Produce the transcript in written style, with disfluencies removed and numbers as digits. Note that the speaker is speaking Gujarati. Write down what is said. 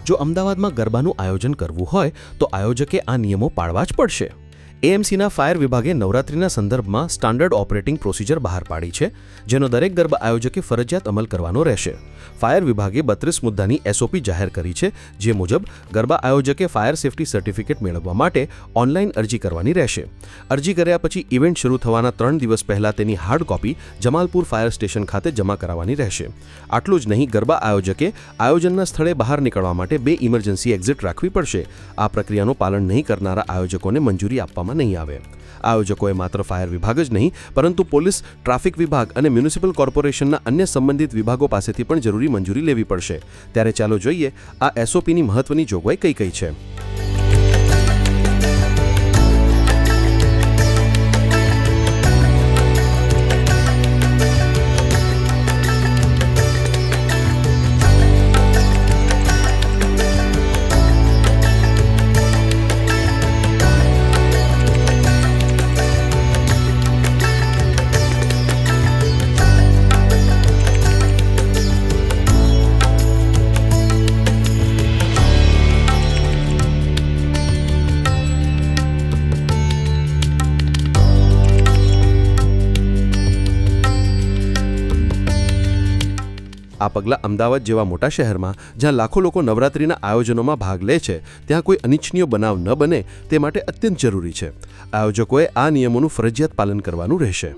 જો અમદાવાદમાં ગરબાનું આયોજન કરવું હોય તો આયોજકે આ નિયમો પાળવા જ પડશે। એએમસીના ફાયર વિભાગે નવરાત્રિના સંદર્ભમાં સ્ટાન્ડર્ડ ઓપરેટિંગ પ્રોસિજર બહાર પાડી છે, જેનો દરેક ગરબા આયોજકે ફરજિયાત અમલ કરવાનો રહેશે। ફાયર વિભાગે 32 મુદ્દાની એસઓપી જાહેર કરી છે, જે મુજબ ગરબા આયોજકે ફાયર સેફટી સર્ટિફિકેટ મેળવવા માટે ઓનલાઈન અરજી કરવાની રહેશે। અરજી કર્યા પછી ઇવેન્ટ શરૂ થવાના 3 દિવસ પહેલા તેની hard copy Jamalpur fire station ખાતે જમા કરાવવાની રહેશે। આટલું જ નહીં, ગરબા આયોજકે આયોજનના સ્થળે બહાર નીકળવા માટે 2 ઇમરજન્સી એક્ઝિટ રાખવી પડશે। આ પ્રક્રિયાનું પાલન નહીં કરનારા આયોજકોને મંજૂરી આપવામાં નહીં આવે। આયોજકોએ માત્ર ફાયર વિભાગ જ નહીં, પરંતુ પોલીસ, ટ્રાફિક વિભાગ અને મ્યુનિસિપલ કોર્પોરેશનના અન્ય સંબંધિત વિભાગો પાસેથી પણ જરૂરી મંજૂરી લેવી પડશે। ત્યારે ચાલો જોઈએ આ એસઓપીની મહત્વની જોગવાઈ કઈ કઈ છે। આ પગલાં અમદાવાદ જેવા મોટા શહેરમાં, જ્યાં લાખો લોકો નવરાત્રિના આયોજનોમાં ભાગ લે છે, ત્યાં કોઈ અનિચ્છનીય બનાવ ન બને તે માટે અત્યંત જરૂરી છે। આયોજકોએ આ નિયમોનું ફરજિયાત પાલન કરવાનું રહેશે।